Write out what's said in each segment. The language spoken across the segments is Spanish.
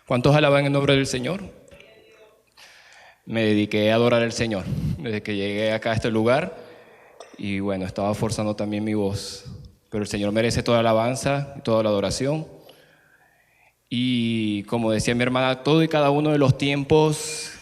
¿Cuántos alaban el nombre del Señor? Me dediqué a adorar al Señor desde que llegué acá a este lugar y bueno, estaba forzando también mi voz, pero el Señor merece toda la alabanza y toda la adoración. Y como decía mi hermana, todo y cada uno de los tiempos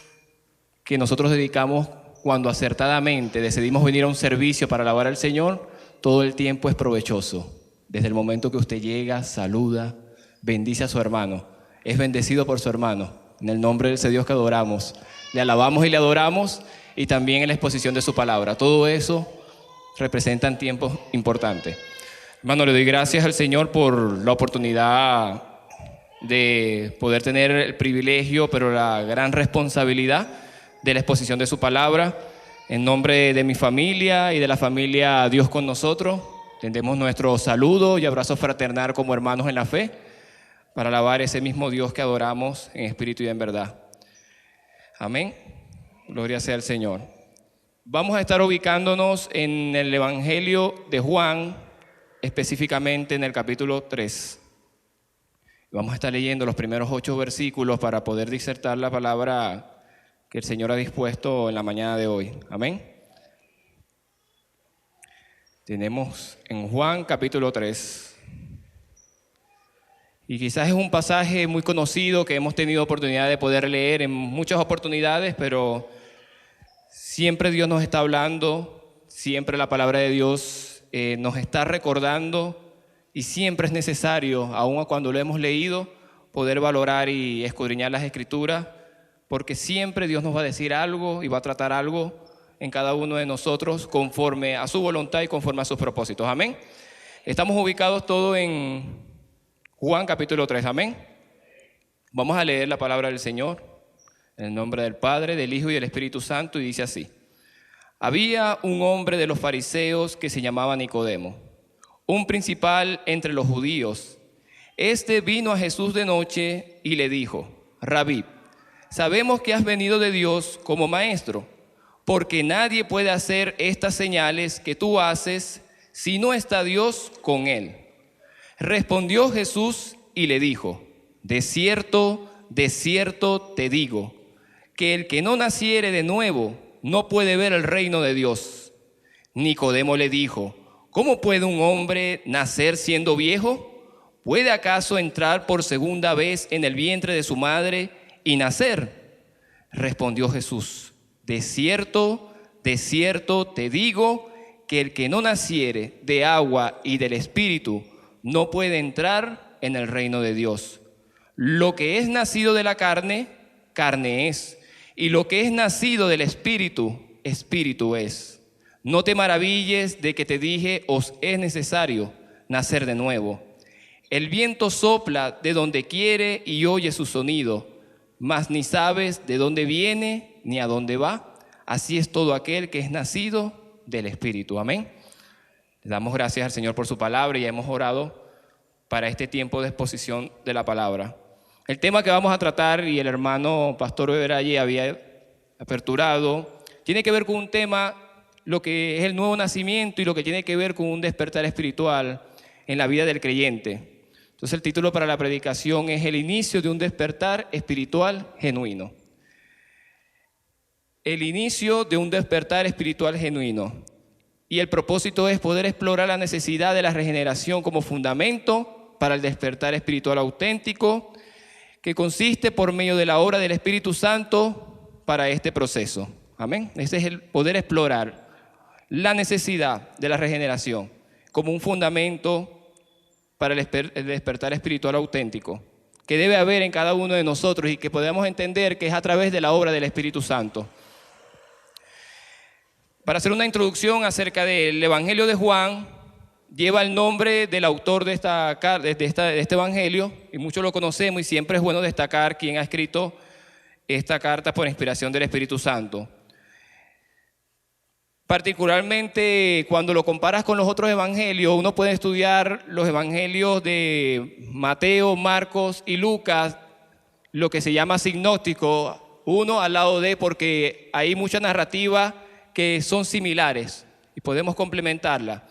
que nosotros dedicamos cuando acertadamente decidimos venir a un servicio para alabar al Señor, todo el tiempo es provechoso. Desde el momento que usted llega, saluda, bendice a su hermano, es bendecido por su hermano. En el nombre de ese Dios que adoramos, le alabamos y le adoramos, y también en la exposición de su palabra. Todo eso representan tiempos importantes. Hermano, le doy gracias al Señor por la oportunidad de poder tener el privilegio, pero la gran responsabilidad de la exposición de su palabra. En nombre de mi familia y de la familia Dios con nosotros, tendemos nuestro saludo y abrazo fraternal como hermanos en la fe, para alabar ese mismo Dios que adoramos en espíritu y en verdad. Amén. Gloria sea al Señor. Vamos a estar ubicándonos en el Evangelio de Juan, específicamente en el capítulo 3. Vamos a estar leyendo los primeros 8 versículos para poder disertar la palabra que el Señor ha dispuesto en la mañana de hoy. Amén. Tenemos en Juan capítulo 3. Y quizás es un pasaje muy conocido que hemos tenido oportunidad de poder leer en muchas oportunidades, pero siempre Dios nos está hablando, siempre la palabra de Dios nos está recordando, y siempre es necesario, aun cuando lo hemos leído, poder valorar y escudriñar las Escrituras, porque siempre Dios nos va a decir algo y va a tratar algo en cada uno de nosotros conforme a su voluntad y conforme a sus propósitos. Amén. Estamos ubicados todos en Juan capítulo 3, amén. Vamos a leer la palabra del Señor en el nombre del Padre, del Hijo y del Espíritu Santo, y dice así: Había un hombre de los fariseos que se llamaba Nicodemo, un principal entre los judíos. Este vino a Jesús de noche y le dijo: Rabí, sabemos que has venido de Dios como maestro, porque nadie puede hacer estas señales que tú haces si no está Dios con él. Respondió Jesús y le dijo: de cierto te digo, que el que no naciere de nuevo no puede ver el reino de Dios. Nicodemo le dijo: ¿cómo puede un hombre nacer siendo viejo? ¿Puede acaso entrar por segunda vez en el vientre de su madre y nacer? Respondió Jesús: de cierto te digo, que el que no naciere de agua y del Espíritu no puede entrar en el reino de Dios. Lo que es nacido de la carne, carne es, y lo que es nacido del Espíritu, Espíritu es. No te maravilles de que te dije: os es necesario nacer de nuevo. El viento sopla de donde quiere y oye su sonido, mas ni sabes de dónde viene ni a dónde va. Así es todo aquel que es nacido del Espíritu. Amén. Le damos gracias al Señor por su palabra y hemos orado para este tiempo de exposición de la palabra. El tema que vamos a tratar, y el hermano Pastor Everalle había aperturado, tiene que ver con un tema, lo que es el nuevo nacimiento y lo que tiene que ver con un despertar espiritual en la vida del creyente. Entonces el título para la predicación es: el inicio de un despertar espiritual genuino. El inicio de un despertar espiritual genuino. Y el propósito es poder explorar la necesidad de la regeneración como fundamento para el despertar espiritual auténtico, que consiste por medio de la obra del Espíritu Santo para este proceso. Amén. Ese es el poder explorar la necesidad de la regeneración como un fundamento para el despertar espiritual auténtico que debe haber en cada uno de nosotros, y que podamos entender que es a través de la obra del Espíritu Santo. Para hacer una introducción acerca del Evangelio de Juan, lleva el nombre del autor de este Evangelio, y muchos lo conocemos, y siempre es bueno destacar quién ha escrito esta carta por inspiración del Espíritu Santo. Particularmente cuando lo comparas con los otros evangelios, uno puede estudiar los evangelios de Mateo, Marcos y Lucas, lo que se llama sinóptico, uno al lado de, porque hay mucha narrativa que son similares y podemos complementarla.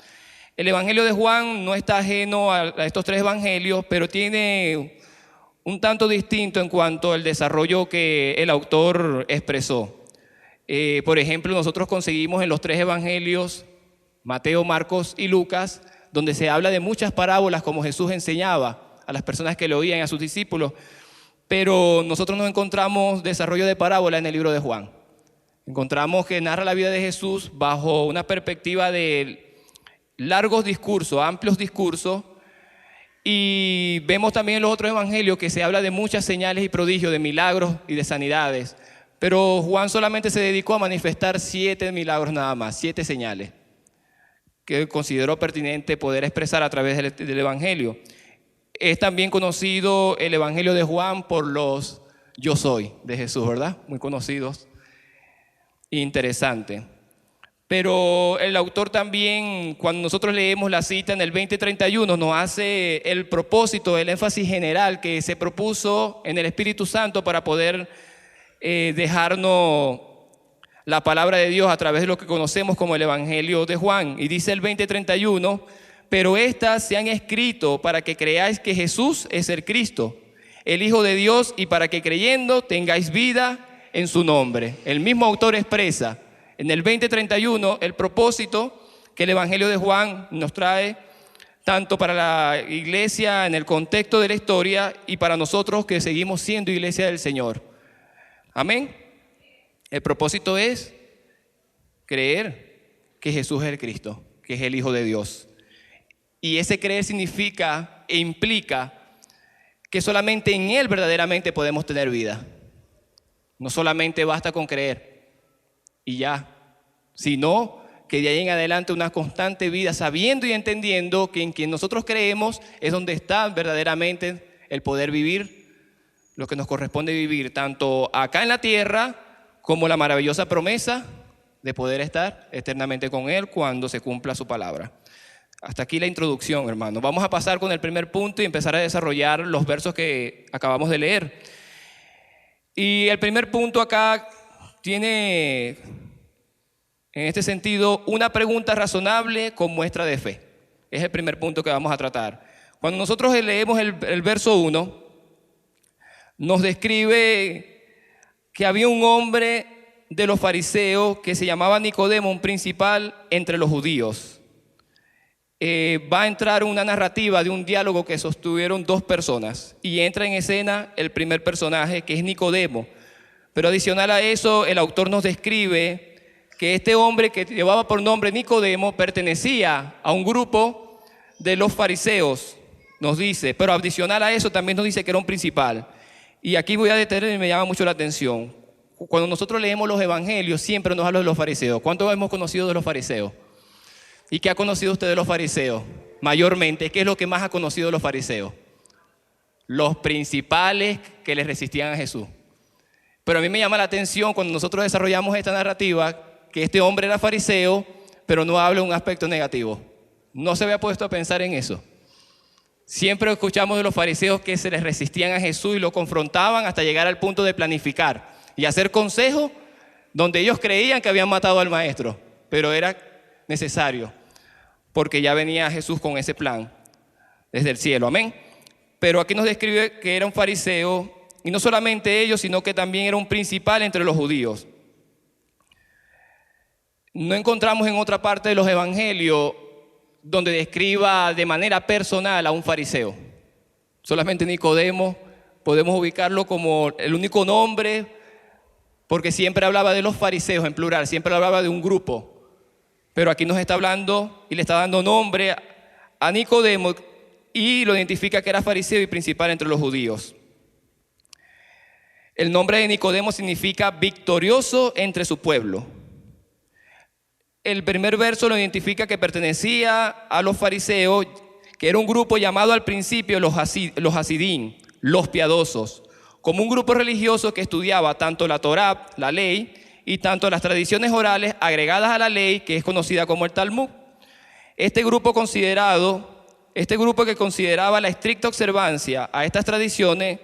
El Evangelio de Juan no está ajeno a estos 3 evangelios, pero tiene un tanto distinto en cuanto al desarrollo que el autor expresó. Por ejemplo, nosotros conseguimos en los 3 evangelios, Mateo, Marcos y Lucas, donde se habla de muchas parábolas como Jesús enseñaba a las personas que le oían y a sus discípulos, pero nosotros no encontramos desarrollo de parábola en el libro de Juan. Encontramos que narra la vida de Jesús bajo una perspectiva de largos discursos, amplios discursos, y vemos también en los otros evangelios que se habla de muchas señales y prodigios, de milagros y de sanidades, pero Juan solamente se dedicó a manifestar 7 milagros nada más, 7 señales, que consideró pertinente poder expresar a través del evangelio. Es también conocido el evangelio de Juan por los yo soy de Jesús, ¿verdad? Muy conocidos. Interesante. Pero el autor también, cuando nosotros leemos la cita en el 20:31, nos hace el propósito, el énfasis general que se propuso en el Espíritu Santo para poder dejarnos la palabra de Dios a través de lo que conocemos como el Evangelio de Juan. Y dice el 20:31, pero estas se han escrito para que creáis que Jesús es el Cristo, el Hijo de Dios, y para que creyendo tengáis vida en su nombre. El mismo autor expresa en el 20:31 el propósito que el Evangelio de Juan nos trae tanto para la iglesia en el contexto de la historia y para nosotros que seguimos siendo iglesia del Señor. Amén. El propósito es creer que Jesús es el Cristo, que es el Hijo de Dios. Y ese creer significa e implica que solamente en Él verdaderamente podemos tener vida. No solamente basta con creer y ya, sino que de ahí en adelante una constante vida sabiendo y entendiendo que en quien nosotros creemos es donde está verdaderamente el poder vivir lo que nos corresponde vivir, tanto acá en la tierra como la maravillosa promesa de poder estar eternamente con Él cuando se cumpla su palabra. Hasta aquí la introducción, hermano. Vamos a pasar con el primer punto y empezar a desarrollar los versos que acabamos de leer. Y el primer punto acá tiene, en este sentido, una pregunta razonable con muestra de fe. Es el primer punto que vamos a tratar. Cuando nosotros leemos el verso 1, nos describe que había un hombre de los fariseos que se llamaba Nicodemo, un principal entre los judíos. Va a entrar una narrativa de un diálogo que sostuvieron 2 personas y entra en escena el primer personaje, que es Nicodemo. Pero adicional a eso, el autor nos describe que este hombre que llevaba por nombre Nicodemo pertenecía a un grupo de los fariseos, nos dice, pero adicional a eso también nos dice que era un principal. Y aquí voy a detener y me llama mucho la atención. Cuando nosotros leemos los evangelios siempre nos habla de los fariseos. ¿Cuántos hemos conocido de los fariseos? ¿Y qué ha conocido usted de los fariseos? Mayormente, ¿qué es lo que más ha conocido de los fariseos? Los principales que les resistían a Jesús. Pero a mí me llama la atención cuando nosotros desarrollamos esta narrativa que este hombre era fariseo, pero no habla de un aspecto negativo. No se había puesto a pensar en eso. Siempre escuchamos de los fariseos que se les resistían a Jesús y lo confrontaban hasta llegar al punto de planificar y hacer consejos donde ellos creían que habían matado al maestro, pero era necesario, porque ya venía Jesús con ese plan desde el cielo, amén. Pero aquí nos describe que era un fariseo, y no solamente ellos, sino que también era un principal entre los judíos. No encontramos en otra parte de los evangelios donde describa de manera personal a un fariseo. Solamente Nicodemo podemos ubicarlo como el único nombre, porque siempre hablaba de los fariseos en plural, siempre hablaba de un grupo. Pero aquí nos está hablando y le está dando nombre a Nicodemo y lo identifica que era fariseo y principal entre los judíos. El nombre de Nicodemo significa victorioso entre su pueblo. El primer verso lo identifica que pertenecía a los fariseos, que era un grupo llamado al principio los hasidín, los piadosos, como un grupo religioso que estudiaba tanto la Torá, la ley, y tanto las tradiciones orales agregadas a la ley, que es conocida como el Talmud. Este grupo que consideraba la estricta observancia a estas tradiciones,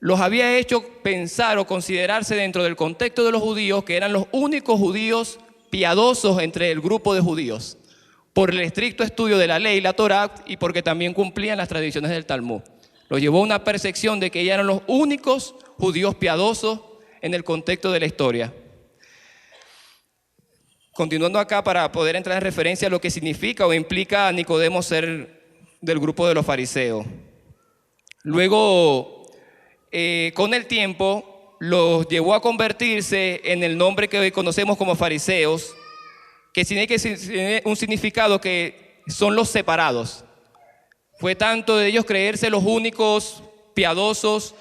los había hecho pensar o considerarse dentro del contexto de los judíos, que eran los únicos judíos piadosos entre el grupo de judíos, por el estricto estudio de la ley, la Torá, y porque también cumplían las tradiciones del Talmud. Lo llevó a una percepción de que ellos eran los únicos judíos piadosos en el contexto de la historia. Continuando acá para poder entrar en referencia a lo que significa o implica a Nicodemo ser del grupo de los fariseos. Luego, con el tiempo, los llevó a convertirse en el nombre que hoy conocemos como fariseos, que tiene un significado que son los separados. Fue tanto de ellos creerse los únicos piadosos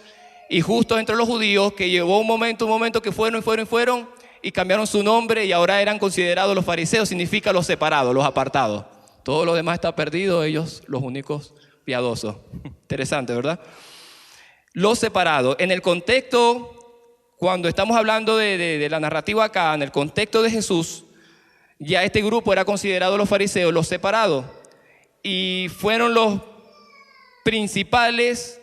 y justos entre los judíos que llevó un momento que fueron y cambiaron su nombre y ahora eran considerados los fariseos, significa los separados, los apartados. Todo lo demás está perdido, ellos los únicos piadosos. Interesante, ¿verdad? Los separados. En el contexto, cuando estamos hablando de la narrativa acá, en el contexto de Jesús, ya este grupo era considerado los fariseos, los separados, y fueron los principales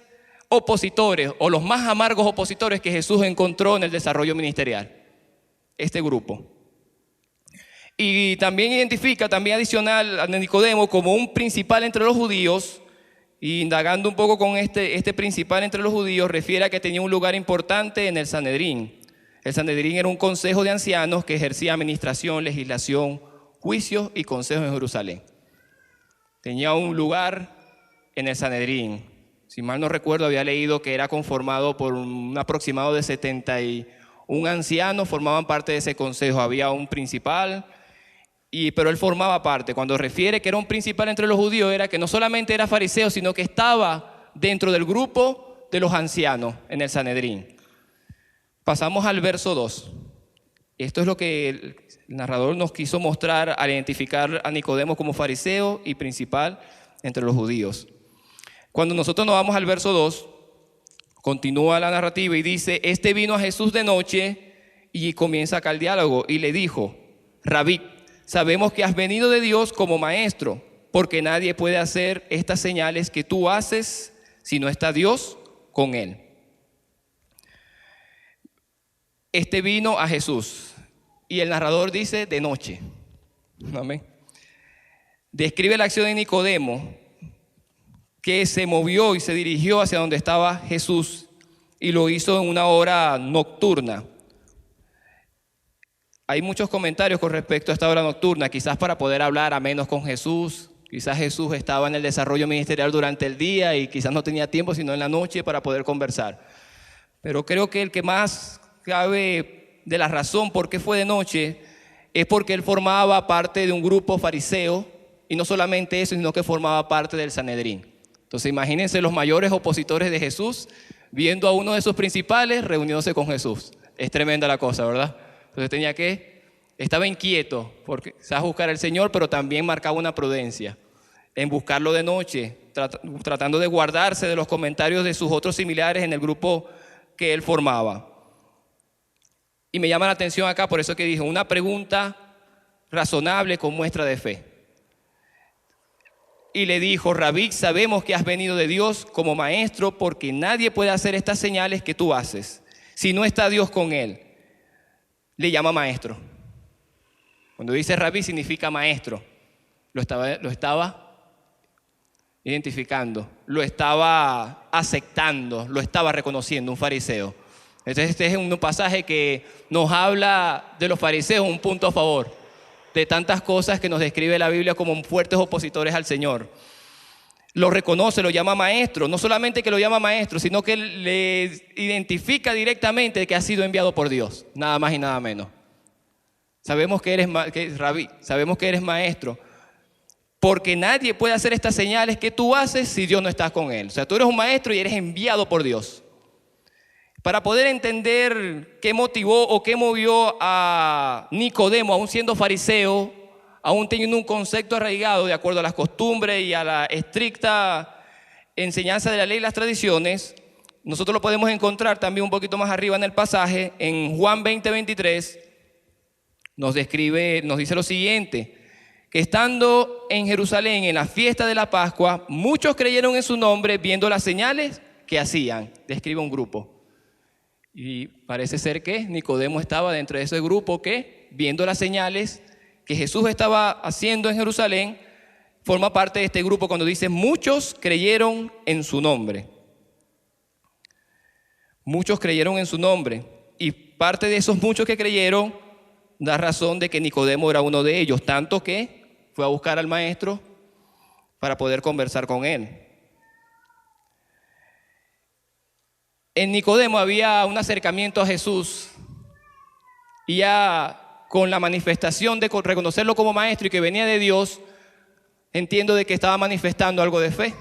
opositores o los más amargos opositores que Jesús encontró en el desarrollo ministerial, este grupo. Y también identifica, también adicional a Nicodemo como un principal entre los judíos, y indagando un poco con este principal entre los judíos, refiere a que tenía un lugar importante en el Sanedrín. El Sanedrín era un consejo de ancianos que ejercía administración, legislación, juicios y consejos en Jerusalén. Tenía un lugar en el Sanedrín. Si mal no recuerdo, había leído que era conformado por un aproximado de 71 ancianos, formaban parte de ese consejo. Había un principal, pero él formaba parte. Cuando refiere que era un principal entre los judíos, era que no solamente era fariseo, sino que estaba dentro del grupo de los ancianos en el Sanedrín. Pasamos al verso 2. Esto es lo que el narrador nos quiso mostrar al identificar a Nicodemo como fariseo y principal entre los judíos. Cuando nosotros nos vamos al verso 2, continúa la narrativa y dice: este vino a Jesús de noche, y comienza acá el diálogo, y le dijo: Rabí, sabemos que has venido de Dios como maestro, porque nadie puede hacer estas señales que tú haces si no está Dios con él. Este vino a Jesús, y el narrador dice de noche. Amén. Describe la acción de Nicodemo, que se movió y se dirigió hacia donde estaba Jesús y lo hizo en una hora nocturna. Hay muchos comentarios con respecto a esta hora nocturna, quizás para poder hablar a menos con Jesús. Quizás Jesús estaba en el desarrollo ministerial durante el día y quizás no tenía tiempo sino en la noche para poder conversar. Pero creo que el que más cabe de la razón por qué fue de noche es porque él formaba parte de un grupo fariseo, y no solamente eso, sino que formaba parte del Sanedrín. Entonces imagínense los mayores opositores de Jesús viendo a uno de sus principales reuniéndose con Jesús. Es tremenda la cosa, ¿verdad? Entonces estaba inquieto porque se va a buscar al Señor, pero también marcaba una prudencia en buscarlo de noche, tratando de guardarse de los comentarios de sus otros similares en el grupo que él formaba. Y me llama la atención acá, por eso que dijo, una pregunta razonable con muestra de fe. Y le dijo: Rabí, sabemos que has venido de Dios como maestro, porque nadie puede hacer estas señales que tú haces si no está Dios con él. Le llama maestro. Cuando dice Rabí significa maestro. Lo estaba identificando, lo estaba aceptando, lo estaba reconociendo, un fariseo. Entonces este es un pasaje que nos habla de los fariseos, un punto a favor de tantas cosas que nos describe la Biblia como fuertes opositores al Señor. Lo reconoce, lo llama maestro. No solamente que lo llama maestro, sino que le identifica directamente que ha sido enviado por Dios, nada más y nada menos. Sabemos que eres Rabí, sabemos que eres maestro, porque nadie puede hacer estas señales que tú haces si Dios no está con él. O sea, tú eres un maestro y eres enviado por Dios. Para poder entender qué motivó o qué movió a Nicodemo, aún siendo fariseo, aún teniendo un concepto arraigado de acuerdo a las costumbres y a la estricta enseñanza de la ley y las tradiciones, nosotros lo podemos encontrar también un poquito más arriba en el pasaje. En Juan 20:23 nos dice lo siguiente: que estando en Jerusalén en la fiesta de la Pascua, muchos creyeron en su nombre viendo las señales que hacían. Describe un grupo. Y parece ser que Nicodemo estaba dentro de ese grupo que, viendo las señales que Jesús estaba haciendo en Jerusalén, forma parte de este grupo cuando dice muchos creyeron en su nombre. muchos creyeron en su nombre. Y parte de esos muchos que creyeron da razón de que Nicodemo era uno de ellos, tanto que fue a buscar al maestro para poder conversar con él. En Nicodemo había un acercamiento a Jesús y ya con la manifestación de reconocerlo como maestro y que venía de Dios, entiendo de que estaba manifestando algo de fe.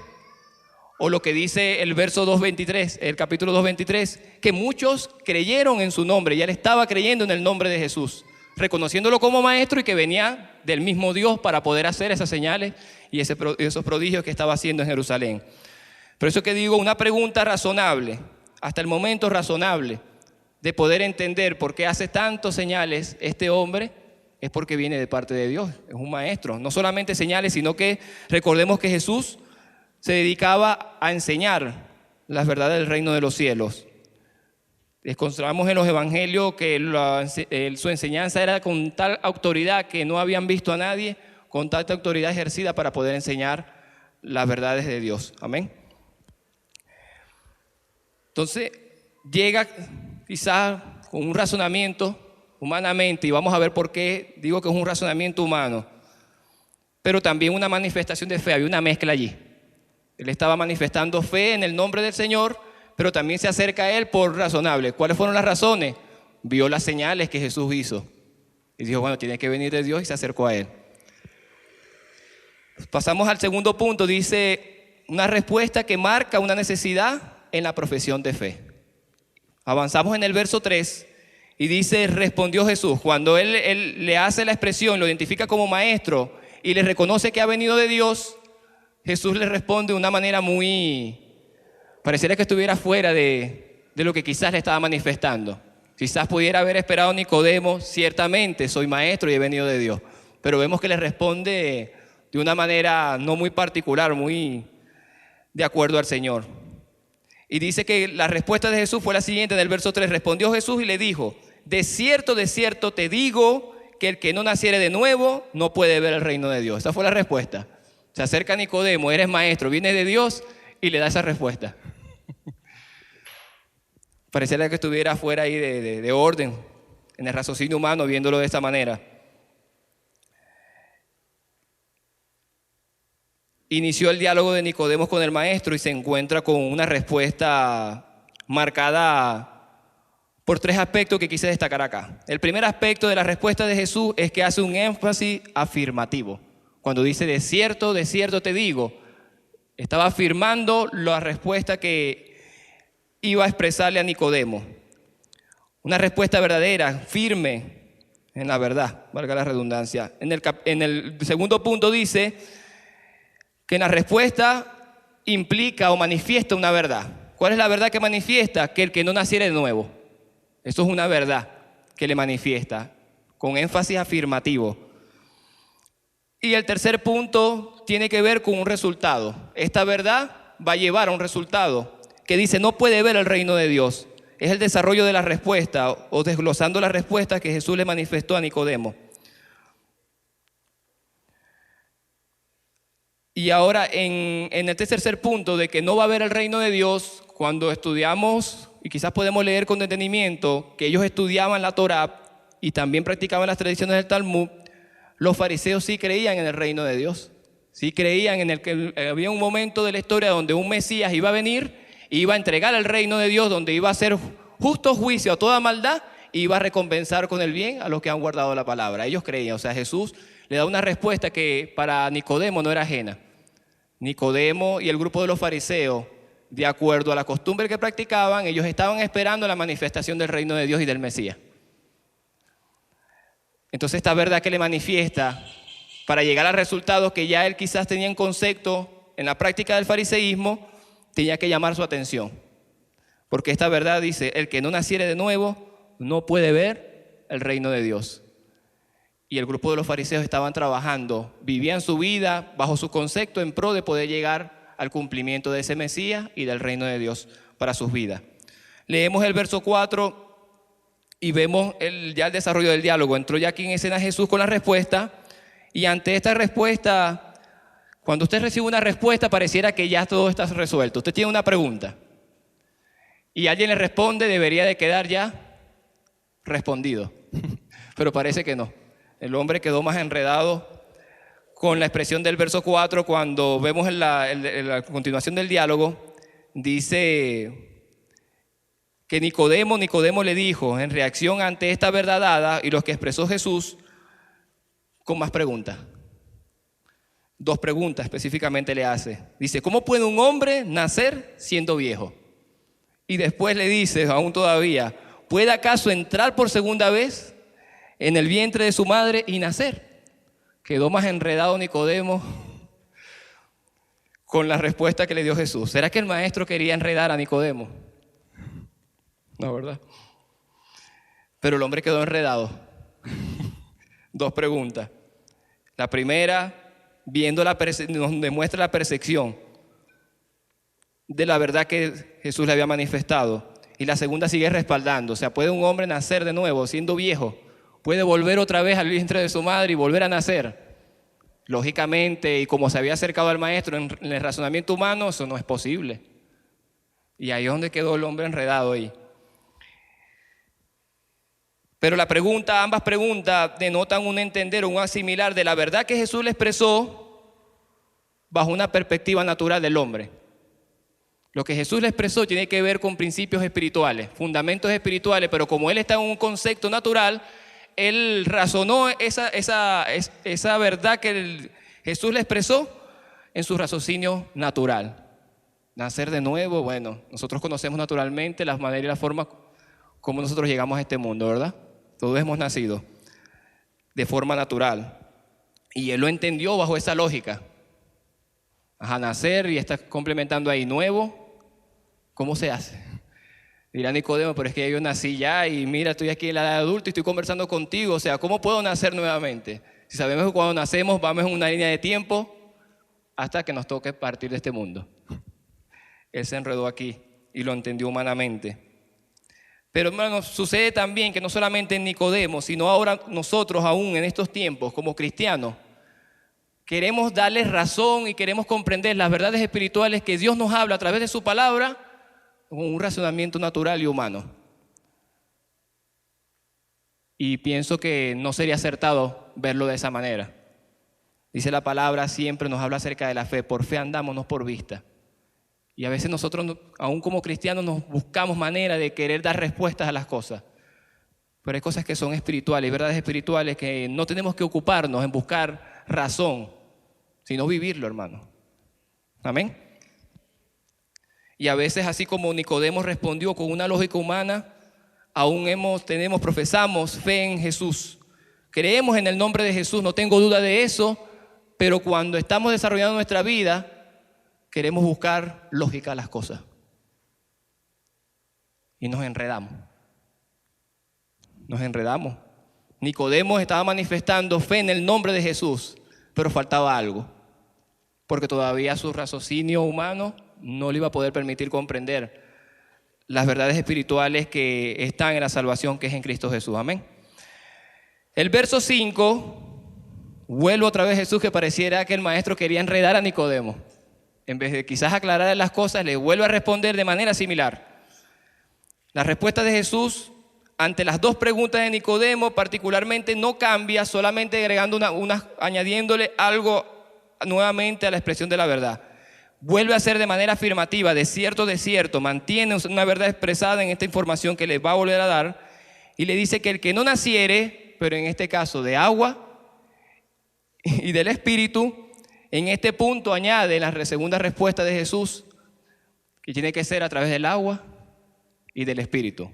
O lo que dice el verso 2.23, el capítulo 2.23, que muchos creyeron en su nombre, ya él estaba creyendo en el nombre de Jesús, reconociéndolo como maestro y que venía del mismo Dios para poder hacer esas señales y esos prodigios que estaba haciendo en Jerusalén. Por eso que digo, una pregunta razonable, hasta el momento razonable, de poder entender por qué hace tantas señales este hombre, es porque viene de parte de Dios, es un maestro. No solamente señales, sino que recordemos que Jesús se dedicaba a enseñar las verdades del reino de los cielos. Encontramos en los evangelios que su enseñanza era con tal autoridad que no habían visto a nadie, con tanta autoridad ejercida para poder enseñar las verdades de Dios. Amén. Entonces, llega quizás con un razonamiento humanamente, y vamos a ver por qué digo que es un razonamiento humano, pero también una manifestación de fe, había una mezcla allí. Él estaba manifestando fe en el nombre del Señor, pero también se acerca a Él por razonable. ¿Cuáles fueron las razones? Vio las señales que Jesús hizo y dijo, bueno, tiene que venir de Dios, y se acercó a Él. Pasamos al segundo punto, dice una respuesta que marca una necesidad en la profesión de fe. Avanzamos en el verso 3 y dice, respondió Jesús. Cuando él le hace la expresión, lo identifica como maestro y le reconoce que ha venido de Dios, Jesús le responde de una manera pareciera que estuviera fuera de lo que quizás le estaba manifestando. Quizás pudiera haber esperado Nicodemo, ciertamente soy maestro y he venido de Dios, pero vemos que le responde de una manera no muy particular, muy de acuerdo al Señor. Y dice que la respuesta de Jesús fue la siguiente en el verso 3. Respondió Jesús y le dijo, de cierto te digo que el que no naciere de nuevo no puede ver el reino de Dios. Esa fue la respuesta. Se acerca a Nicodemo, eres maestro, viene de Dios, y le da esa respuesta. Pareciera que estuviera fuera ahí de orden, en el raciocinio humano, viéndolo de esta manera. Inició el diálogo de Nicodemo con el maestro y se encuentra con una respuesta marcada por 3 aspectos que quise destacar acá. El primer aspecto de la respuesta de Jesús es que hace un énfasis afirmativo. Cuando dice, de cierto te digo, estaba afirmando la respuesta que iba a expresarle a Nicodemo. Una respuesta verdadera, firme en la verdad, valga la redundancia. En el segundo punto dice que en la respuesta implica o manifiesta una verdad. ¿Cuál es la verdad que manifiesta? Que el que no naciere de nuevo. Eso es una verdad que le manifiesta, con énfasis afirmativo. Y el tercer punto tiene que ver con un resultado. Esta verdad va a llevar a un resultado que dice, no puede ver el reino de Dios. Es el desarrollo de la respuesta o desglosando la respuesta que Jesús le manifestó a Nicodemo. Y ahora en este tercer punto de que no va a haber el reino de Dios, cuando estudiamos, y quizás podemos leer con detenimiento, que ellos estudiaban la Torá y también practicaban las tradiciones del Talmud, los fariseos sí creían en el reino de Dios. Sí creían en el que había un momento de la historia donde un Mesías iba a venir, iba a entregar el reino de Dios, donde iba a hacer justo juicio a toda maldad y iba a recompensar con el bien a los que han guardado la palabra. Ellos creían, o sea, Jesús le da una respuesta que para Nicodemo no era ajena. Nicodemo y el grupo de los fariseos, de acuerdo a la costumbre que practicaban, ellos estaban esperando la manifestación del reino de Dios y del Mesías. Entonces esta verdad que le manifiesta para llegar a resultados que ya él quizás tenía en concepto en la práctica del fariseísmo, tenía que llamar su atención. Porque esta verdad dice, el que no naciere de nuevo no puede ver el reino de Dios. Y el grupo de los fariseos estaban trabajando, vivían su vida bajo su concepto en pro de poder llegar al cumplimiento de ese Mesías y del reino de Dios para sus vidas. Leemos el verso 4 y vemos ya el desarrollo del diálogo. Entró ya aquí en escena Jesús con la respuesta, y ante esta respuesta, cuando usted recibe una respuesta, pareciera que ya todo está resuelto. Usted tiene una pregunta y alguien le responde, debería de quedar ya respondido. Pero parece que no. El hombre quedó más enredado con la expresión del verso 4, cuando vemos en la continuación del diálogo, dice que Nicodemo le dijo, en reacción ante esta verdad dada y lo que expresó Jesús, con más preguntas. 2 preguntas específicamente le hace. Dice, ¿cómo puede un hombre nacer siendo viejo? Y después le dice, aún todavía, ¿puede acaso entrar por segunda vez en el vientre de su madre y nacer? Quedó más enredado Nicodemo con la respuesta que le dio Jesús. ¿Será que el maestro quería enredar a Nicodemo? No, ¿verdad? Pero el hombre quedó enredado. 2 preguntas. La primera, nos demuestra la percepción de la verdad que Jesús le había manifestado. Y la segunda sigue respaldando. O sea, ¿puede un hombre nacer de nuevo siendo viejo? ¿Puede volver otra vez al vientre de su madre y volver a nacer? Lógicamente, y como se había acercado al maestro en el razonamiento humano, eso no es posible. Y ahí es donde quedó el hombre enredado ahí. Pero ambas preguntas denotan un entender, un asimilar de la verdad que Jesús le expresó bajo una perspectiva natural del hombre. Lo que Jesús le expresó tiene que ver con principios espirituales, fundamentos espirituales, pero como él está en un concepto natural, él razonó esa verdad que Jesús le expresó en su raciocinio natural. Nacer de nuevo, bueno, nosotros conocemos naturalmente las maneras y las formas como nosotros llegamos a este mundo, ¿verdad? Todos hemos nacido de forma natural. Y él lo entendió bajo esa lógica. A nacer y está complementando ahí nuevo, ¿cómo se hace? Dirá Nicodemo, pero es que yo nací ya y mira, estoy aquí en la edad adulta y estoy conversando contigo. O sea, ¿cómo puedo nacer nuevamente? Si sabemos que cuando nacemos vamos en una línea de tiempo hasta que nos toque partir de este mundo. Él se enredó aquí y lo entendió humanamente. Pero hermanos, sucede también que no solamente en Nicodemo, sino ahora nosotros aún en estos tiempos como cristianos, queremos darle razón y queremos comprender las verdades espirituales que Dios nos habla a través de su palabra con un razonamiento natural y humano. Y pienso que no sería acertado verlo de esa manera. Dice la palabra, siempre nos habla acerca de la fe. Por fe andamos, no por vista. Y a veces nosotros, aún como cristianos, nos buscamos manera de querer dar respuestas a las cosas. Pero hay cosas que son espirituales, verdades espirituales que no tenemos que ocuparnos en buscar razón, sino vivirlo, hermano. Amén. Y a veces, así como Nicodemo respondió con una lógica humana, aún profesamos fe en Jesús. Creemos en el nombre de Jesús, no tengo duda de eso, pero cuando estamos desarrollando nuestra vida, queremos buscar lógica a las cosas. Y nos enredamos. Nos enredamos. Nicodemo estaba manifestando fe en el nombre de Jesús, pero faltaba algo. Porque todavía su raciocinio humano no le iba a poder permitir comprender las verdades espirituales que están en la salvación que es en Cristo Jesús. Amén. El verso 5, vuelve otra vez Jesús, que pareciera que el maestro quería enredar a Nicodemo. En vez de quizás aclarar las cosas, le vuelve a responder de manera similar. La respuesta de Jesús ante las 2 preguntas de Nicodemo particularmente no cambia, solamente agregando añadiéndole algo nuevamente a la expresión de la verdad. Vuelve a ser de manera afirmativa, de cierto, mantiene una verdad expresada en esta información que le va a volver a dar, y le dice que el que no naciere, pero en este caso de agua y del Espíritu, en este punto añade la segunda respuesta de Jesús, que tiene que ser a través del agua y del Espíritu.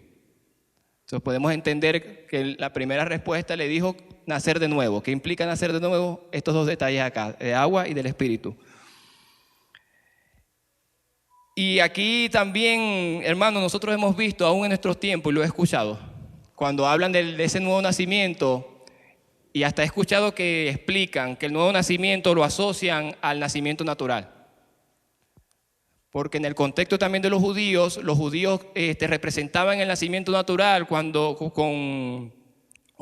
Entonces podemos entender que la primera respuesta le dijo nacer de nuevo. ¿Qué implica nacer de nuevo? Estos 2 detalles acá, de agua y del Espíritu. Y aquí también, hermanos, nosotros hemos visto aún en nuestros tiempos, y lo he escuchado, cuando hablan de ese nuevo nacimiento, y hasta he escuchado que explican que el nuevo nacimiento lo asocian al nacimiento natural. Porque en el contexto también de los judíos representaban el nacimiento natural o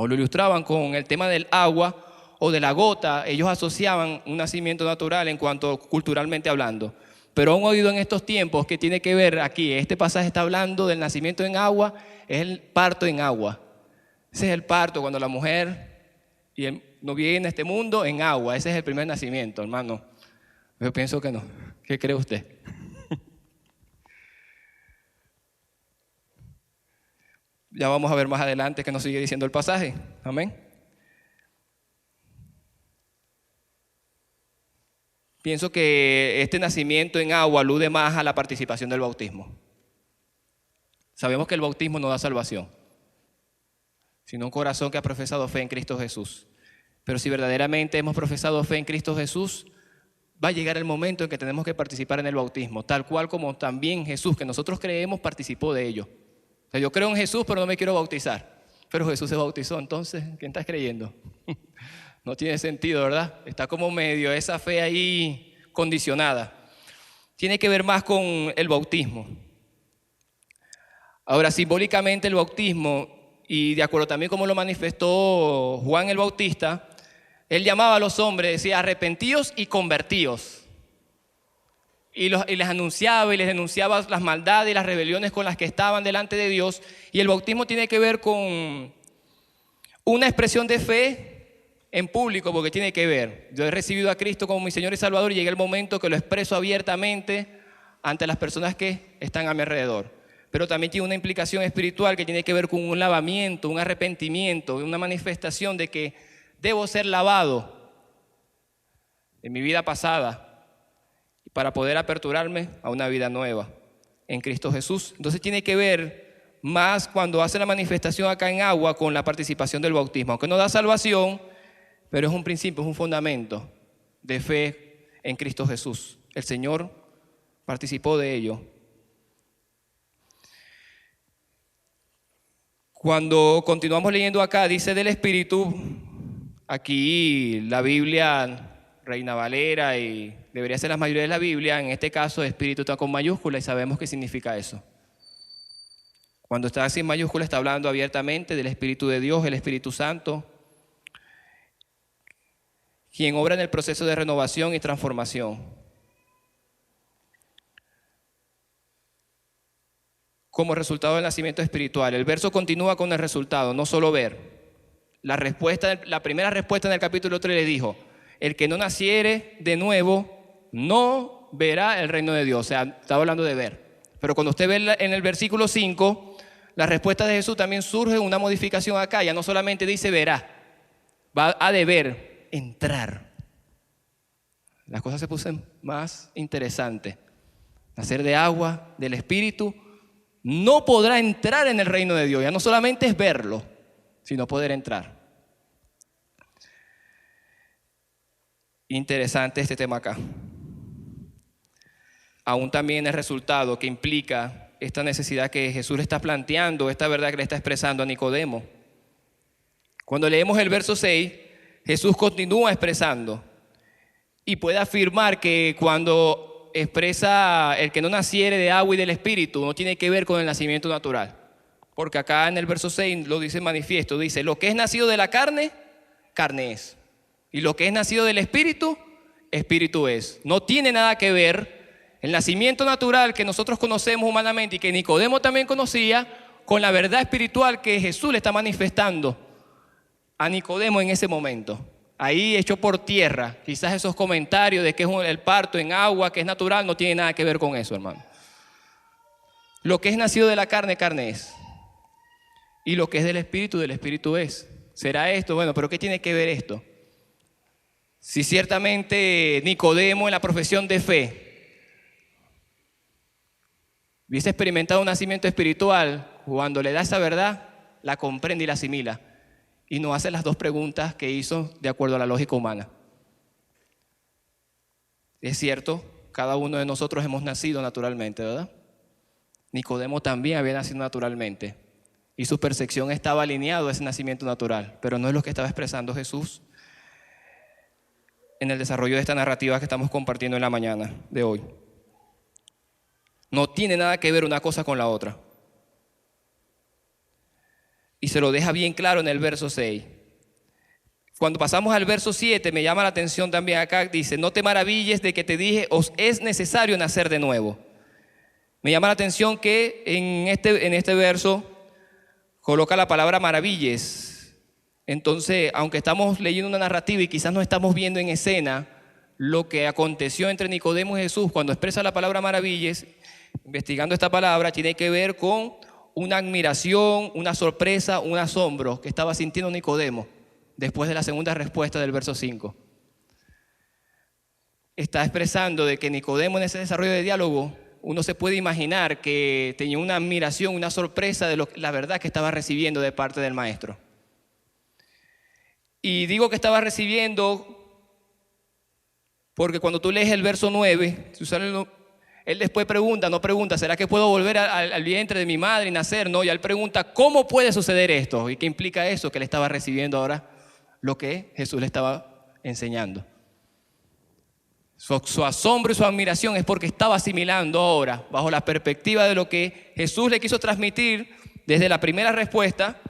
lo ilustraban con el tema del agua o de la gota. Ellos asociaban un nacimiento natural en cuanto culturalmente hablando. Pero han oído en estos tiempos que tiene que ver aquí, este pasaje está hablando del nacimiento en agua, es el parto en agua. Ese es el parto cuando la mujer no viene a este mundo en agua, ese es el primer nacimiento, hermano. Yo pienso que no. ¿Qué cree usted? Ya vamos a ver más adelante qué nos sigue diciendo el pasaje. Amén. Pienso que este nacimiento en agua alude más a la participación del bautismo. Sabemos que el bautismo no da salvación, sino un corazón que ha profesado fe en Cristo Jesús. Pero si verdaderamente hemos profesado fe en Cristo Jesús, va a llegar el momento en que tenemos que participar en el bautismo, tal cual como también Jesús, que nosotros creemos, participó de ello. O sea, yo creo en Jesús, pero no me quiero bautizar. Pero Jesús se bautizó, entonces, ¿quién está creyendo? No tiene sentido, ¿verdad? Está como medio esa fe ahí condicionada. Tiene que ver más con el bautismo. Ahora, simbólicamente el bautismo, y de acuerdo también como lo manifestó Juan el Bautista, él llamaba a los hombres, decía, arrepentíos y convertíos. Y les anunciaba y les denunciaba las maldades y las rebeliones con las que estaban delante de Dios. Y el bautismo tiene que ver con una expresión de fe en público, porque tiene que ver. Yo he recibido a Cristo como mi Señor y Salvador y llega el momento que lo expreso abiertamente ante las personas que están a mi alrededor. Pero también tiene una implicación espiritual que tiene que ver con un lavamiento, un arrepentimiento, una manifestación de que debo ser lavado de mi vida pasada para poder aperturarme a una vida nueva en Cristo Jesús. Entonces tiene que ver más cuando hace la manifestación acá en agua con la participación del bautismo, aunque no da salvación, pero es un principio, es un fundamento de fe en Cristo Jesús. El Señor participó de ello. Cuando continuamos leyendo acá, dice del Espíritu, aquí la Biblia, Reina Valera, y debería ser la mayoría de la Biblia, en este caso Espíritu está con mayúscula y sabemos qué significa eso. Cuando está sin mayúscula está hablando abiertamente del Espíritu de Dios, el Espíritu Santo, quien obra en el proceso de renovación y transformación. Como resultado del nacimiento espiritual. El verso continúa con el resultado, no solo ver. La primera respuesta en el capítulo 3 le dijo, el que no naciere de nuevo no verá el reino de Dios. O sea, estaba hablando de ver. Pero cuando usted ve en el versículo 5, la respuesta de Jesús también surge una modificación acá. Ya no solamente dice verá, va a deber entrar. Las cosas se pusieron más interesantes. Nacer de agua, del Espíritu, no podrá entrar en el reino de Dios. Ya no solamente es verlo, sino poder entrar. Interesante este tema acá. Aún también el resultado que implica esta necesidad que Jesús le está planteando, esta verdad que le está expresando a Nicodemo. Cuando leemos el verso 6, Jesús continúa expresando y puede afirmar que cuando expresa el que no naciere de agua y del Espíritu no tiene que ver con el nacimiento natural, porque acá en el verso 6 lo dice manifiesto, dice lo que es nacido de la carne, carne es, y lo que es nacido del Espíritu, Espíritu es. No tiene nada que ver el nacimiento natural que nosotros conocemos humanamente y que Nicodemo también conocía con la verdad espiritual que Jesús le está manifestando a Nicodemo en ese momento. Ahí echó por tierra quizás esos comentarios de que es el parto en agua, que es natural, no tiene nada que ver con eso, hermano. Lo que es nacido de la carne, carne es. Y lo que es del Espíritu es. ¿Será esto? Bueno, pero ¿qué tiene que ver esto? Si ciertamente Nicodemo en la profesión de fe hubiese experimentado un nacimiento espiritual, cuando le da esa verdad, la comprende y la asimila. Y no hace las dos preguntas que hizo de acuerdo a la lógica humana. Es cierto, cada uno de nosotros hemos nacido naturalmente, ¿verdad? Nicodemo también había nacido naturalmente. Y su percepción estaba alineada a ese nacimiento natural. Pero no es lo que estaba expresando Jesús en el desarrollo de esta narrativa que estamos compartiendo en la mañana de hoy. No tiene nada que ver una cosa con la otra. Y se lo deja bien claro en el verso 6. Cuando pasamos al verso 7, me llama la atención también acá, dice, no te maravilles de que te dije, os es necesario nacer de nuevo. Me llama la atención que en este verso coloca la palabra maravilles. Entonces, aunque estamos leyendo una narrativa y quizás no estamos viendo en escena lo que aconteció entre Nicodemo y Jesús, cuando expresa la palabra maravilles, investigando esta palabra, tiene que ver con una admiración, una sorpresa, un asombro que estaba sintiendo Nicodemo después de la segunda respuesta del verso 5. Está expresando de que Nicodemo, en ese desarrollo de diálogo, uno se puede imaginar que tenía una admiración, una sorpresa de la verdad que estaba recibiendo de parte del maestro. Y digo que estaba recibiendo porque cuando tú lees el verso 9, él después no pregunta, ¿será que puedo volver al vientre de mi madre y nacer? No, y él pregunta, ¿cómo puede suceder esto? ¿Y qué implica eso? Que él estaba recibiendo ahora lo que Jesús le estaba enseñando. Su asombro y su admiración es porque estaba asimilando ahora, bajo la perspectiva de lo que Jesús le quiso transmitir desde la primera respuesta,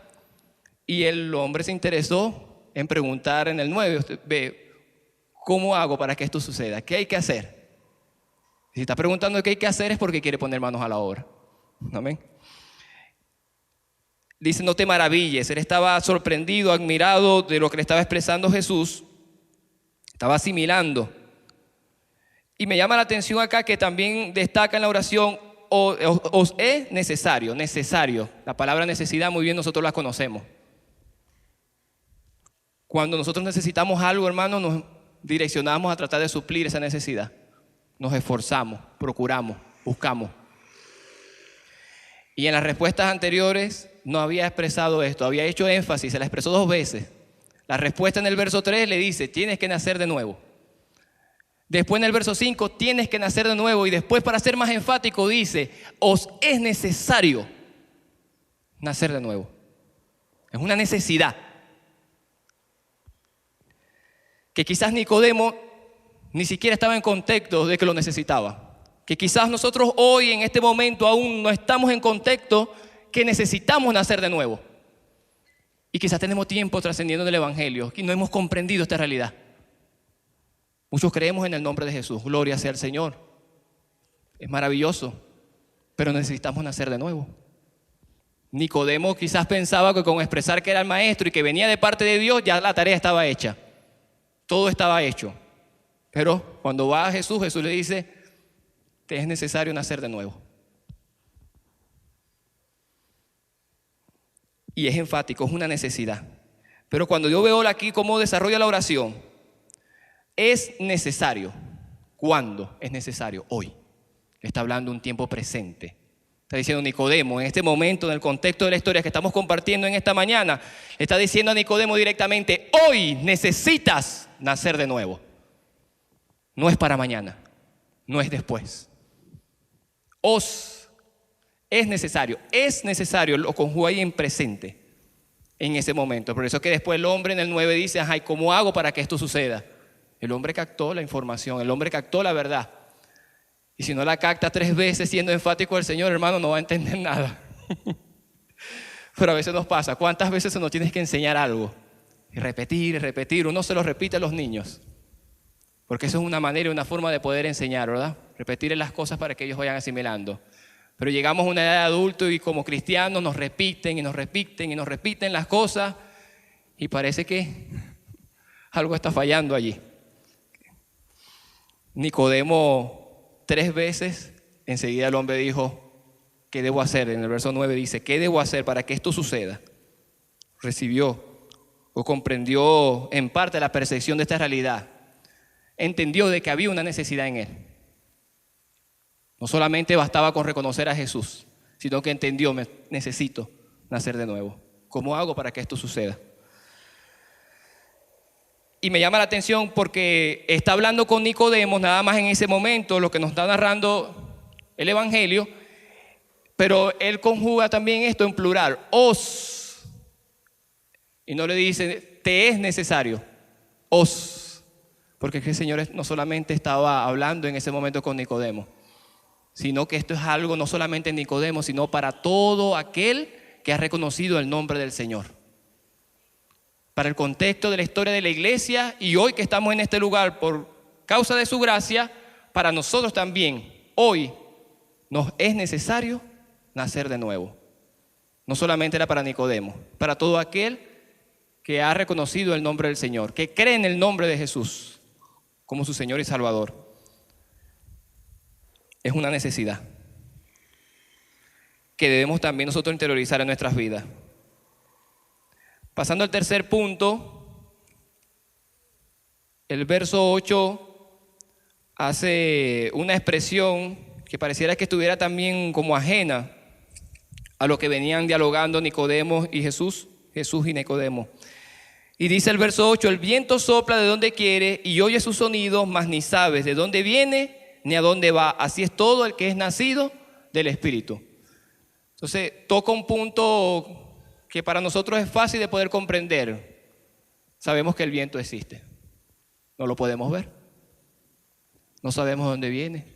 y el hombre se interesó en preguntar en el 9, usted ve, ¿cómo hago para que esto suceda? ¿Qué hay que hacer? Si está preguntando qué hay que hacer es porque quiere poner manos a la obra. Amén. Dice, no te maravilles. Él estaba sorprendido, admirado de lo que le estaba expresando Jesús. Estaba asimilando. Y me llama la atención acá que también destaca en la oración, os es necesario. La palabra necesidad muy bien nosotros la conocemos. Cuando nosotros necesitamos algo, hermano, nos direccionamos a tratar de suplir esa necesidad. Nos esforzamos, procuramos, buscamos. Y en las respuestas anteriores no había expresado esto, había hecho énfasis, se la expresó 2 veces. La respuesta en el verso 3 le dice, tienes que nacer de nuevo. Después en el verso 5, tienes que nacer de nuevo. Y después, para ser más enfático, dice, os es necesario nacer de nuevo. Es una necesidad. Que quizás Nicodemo ni siquiera estaba en contexto de que lo necesitaba. Que quizás nosotros hoy, en este momento, aún no estamos en contexto que necesitamos nacer de nuevo. Y quizás tenemos tiempo trascendiendo del Evangelio y no hemos comprendido esta realidad. Muchos creemos en el nombre de Jesús, gloria sea al Señor. Es maravilloso, pero necesitamos nacer de nuevo. Nicodemo quizás pensaba que con expresar que era el maestro y que venía de parte de Dios, ya la tarea estaba hecha. Todo estaba hecho. Pero cuando va a Jesús, Jesús le dice, te es necesario nacer de nuevo. Y es enfático, es una necesidad. Pero cuando yo veo aquí cómo desarrolla la oración, es necesario. ¿Cuándo es necesario? Hoy. Está hablando un tiempo presente. Está diciendo Nicodemo, en este momento, en el contexto de la historia que estamos compartiendo en esta mañana, está diciendo a Nicodemo directamente, hoy necesitas nacer de nuevo. No es para mañana, no es después. Es necesario, lo conjuga ahí en presente, en ese momento. Por eso es que después el hombre en el 9 dice, ay, ¿cómo hago para que esto suceda? El hombre captó la información, el hombre captó la verdad. Y si no la capta 3 veces siendo enfático el Señor, hermano, no va a entender nada. Pero a veces nos pasa, ¿cuántas veces se nos tienes que enseñar algo? Y repetir, uno se lo repite a los niños. Porque eso es una manera y una forma de poder enseñar, ¿verdad? Repetir las cosas para que ellos vayan asimilando. Pero llegamos a una edad de adulto y como cristianos nos repiten las cosas y parece que algo está fallando allí. Nicodemo 3 veces, enseguida el hombre dijo, ¿qué debo hacer? En el verso 9 dice, ¿qué debo hacer para que esto suceda? Recibió o comprendió en parte la percepción de esta realidad. Entendió de que había una necesidad en él. No solamente bastaba con reconocer a Jesús, sino que entendió, necesito nacer de nuevo. ¿Cómo hago para que esto suceda? Y me llama la atención porque está hablando con Nicodemo nada más en ese momento, lo que nos está narrando el Evangelio, pero él conjuga también esto en plural, os. Y no le dice, te es necesario, os. Porque el Señor no solamente estaba hablando en ese momento con Nicodemo, sino que esto es algo no solamente en Nicodemo, sino para todo aquel que ha reconocido el nombre del Señor. para el contexto de la historia de la iglesia, y hoy que estamos en este lugar por causa de su gracia, para nosotros también, hoy, nos es necesario nacer de nuevo. No solamente era para Nicodemo, para todo aquel que ha reconocido el nombre del Señor, que cree en el nombre de Jesús como su Señor y Salvador. Es una necesidad que debemos también nosotros interiorizar en nuestras vidas. Pasando al tercer punto, el verso 8 hace una expresión que pareciera que estuviera también como ajena a lo que venían dialogando Nicodemo y Jesús y Nicodemo. Y dice el verso 8, el viento sopla de donde quiere y oye su sonido, mas ni sabes de dónde viene ni a dónde va. Así es todo el que es nacido del Espíritu. Entonces toca un punto que para nosotros es fácil de poder comprender. Sabemos que el viento existe. No lo podemos ver. No sabemos dónde viene